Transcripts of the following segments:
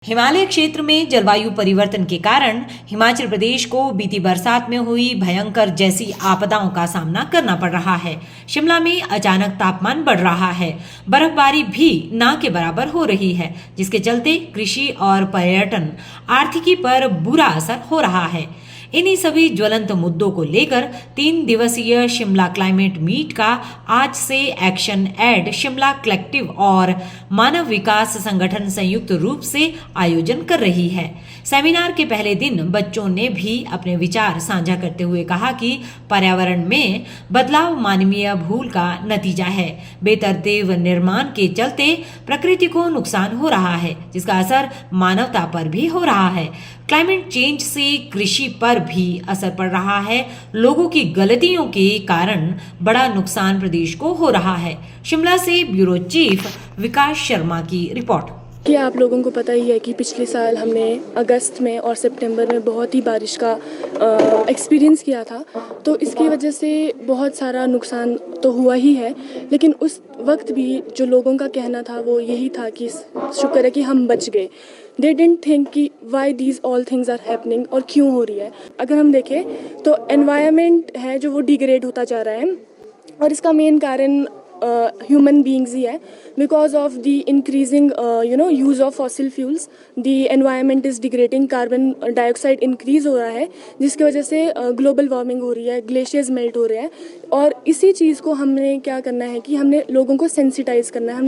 हिमालय क्षेत्र में जलवायु परिवर्तन के कारण हिमाचल प्रदेश को बीती बरसात में हुई भयंकर जैसी आपदाओं का सामना करना पड़ रहा है। शिमला में अचानक तापमान बढ़ रहा है, बर्फबारी भी ना के बराबर हो रही है, जिसके चलते कृषि और पर्यटन आर्थिकी पर बुरा असर हो रहा है। इन्हीं सभी ज्वलंत मुद्दों को लेकर 3 दिवसीय शिमला क्लाइमेट मीट का आज से एक्शन एड शिमला कलेक्टिव और मानव विकास संगठन संयुक्त रूप से आयोजन कर रही है। सेमिनार के पहले दिन बच्चों ने भी अपने विचार साझा करते हुए कहा कि पर्यावरण में बदलाव मानवीय भूल का नतीजा है। बेतरतीब निर्माण के चलते प्रकृति को नुकसान हो रहा है, जिसका असर मानवता पर भी हो रहा है। क्लाइमेट चेंज से कृषि पर भी असर पड़ रहा है। लोगों की गलतियों के कारण बड़ा नुकसान प्रदेश को हो रहा है। शिमला से ब्यूरो चीफ विकास शर्मा की रिपोर्ट। कि आप लोगों को पता ही है कि पिछले साल हमने अगस्त में और सितंबर में बहुत ही बारिश का एक्सपीरियंस किया था, तो इसकी वजह से बहुत सारा नुकसान तो हुआ ही है। लेकिन उस वक्त भी जो लोगों का कहना था वो यही था कि शुक्र है कि हम बच गए। दे डिडंट थिंक कि why these all things are happening और क्यों हो रही है। अगर हम देखें तो एनवायरनमेंट है जो वो डिग्रेड होता जा रहा है, और इसका मेन कारण ह्यूमन बींग्स ही है। Because of the increasing use of fossil fuels the environment is degrading, carbon dioxide increase हो रहा है, जिसकी वजह से ग्लोबल वार्मिंग हो रही है, ग्लेशियर्स मेल्ट हो रहे हैं। और इसी चीज़ को हमने क्या करना है कि हमने लोगों को सेंसिटाइज करना है। हम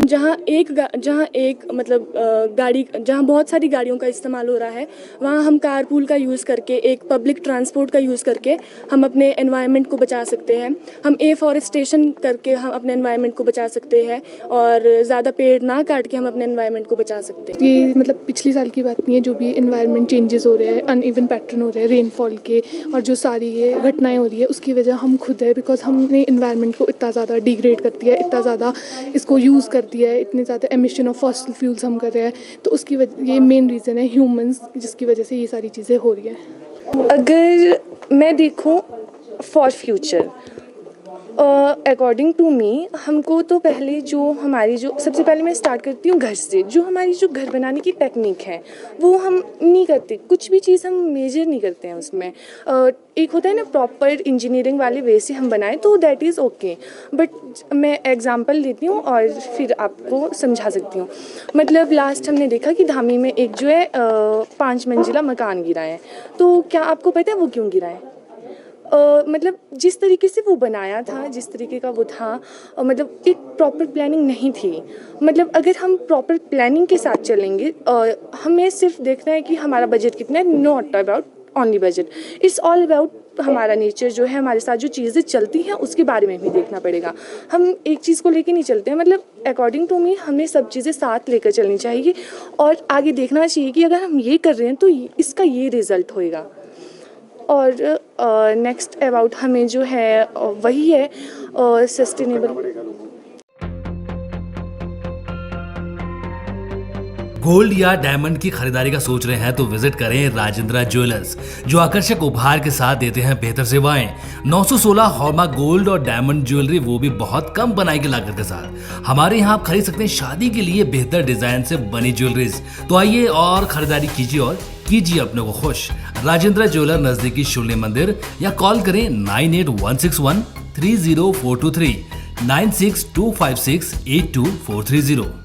जहाँ बहुत सारी गाड़ियों का इस्तेमाल हो रहा है, वहाँ हम कारपूल का यूज़ करके, एक पब्लिक ट्रांसपोर्ट का यूज़ करके हम अपने एनवायरनमेंट को बचा सकते हैं। हम एफॉरेस्टेशन करके हम अपने एनवायरनमेंट को बचा सकते हैं, और ज़्यादा पेड़ ना काट के हम अपने एनवायरनमेंट को बचा सकते हैं। ये मतलब पिछले साल की बात नहीं है, जो भी एनवायरनमेंट चेंजेस हो रहे हैं, अनइवन पैटर्न हो रहे हैं रेनफॉल के, और जो सारी ये घटनाएं हो रही है उसकी वजह हम खुद है। बिकॉज हमने एनवायरनमेंट को इतना ज़्यादा डिग्रेड कर दिया है, इतना ज़्यादा इसको यूज़ कर दिया है, इतने ज़्यादा एमिशन ऑफ फॉसिल फ्यूल्स हम कर रहे हैं, तो उसकी वजह ये मेन रीज़न है ह्यूमंस, जिसकी वजह से ये सारी चीज़ें हो रही हैं। अगर मैं देखूं for future, according to me, हमको तो पहले सबसे पहले मैं स्टार्ट करती हूँ घर से। जो हमारी जो घर बनाने की टेक्निक है वो हम नहीं करते, कुछ भी चीज़ हम मेजर नहीं करते हैं उसमें। एक होता है ना प्रॉपर इंजीनियरिंग वाले वे से हम बनाएं तो दैट इज़ ओके, बट मैं एग्जांपल देती हूँ और फिर आपको समझा सकती हूँ। मतलब लास्ट हमने देखा कि धामी में एक जो है 5 मंजिला मकान गिरा है। तो क्या आपको पता है वो क्यों गिरा है? मतलब जिस तरीके से वो बनाया था, जिस तरीके का वो था, मतलब एक प्रॉपर प्लानिंग नहीं थी। मतलब अगर हम प्रॉपर प्लानिंग के साथ चलेंगे, हमें सिर्फ देखना है कि हमारा बजट कितना है, not about only budget, it's all about हमारा नेचर जो है, हमारे साथ जो चीज़ें चलती हैं उसके बारे में भी देखना पड़ेगा। हम एक चीज़ को लेके नहीं चलते हैं। मतलब अकॉर्डिंग टू मी हमें सब चीज़ें साथ लेकर चलनी चाहिए, और आगे देखना चाहिए कि अगर हम ये कर रहे हैं तो इसका ये रिज़ल्ट होएगा। और नेक्स्ट अबाउट हमें जो है वही है सस्टेनेबल। गोल्ड या डायमंड की खरीदारी का सोच रहे हैं तो विजिट करें राजेंद्रा ज्वेलर्स, जो आकर्षक उपहार के साथ देते हैं बेहतर सेवाएं। 916 हॉलमार्क गोल्ड और डायमंड ज्वेलरी, वो भी बहुत कम बनाई की लागत के साथ। हमारे यहाँ आप खरीद सकते हैं शादी के लिए बेहतर डिजाइन से बनी ज्वेलरीज। तो आइए और खरीदारी कीजिए और कीजिए अपने को खुश। राजेंद्रा ज्वेलर, नजदीकी शून्य मंदिर, या कॉल करें 9816130423 9625682430।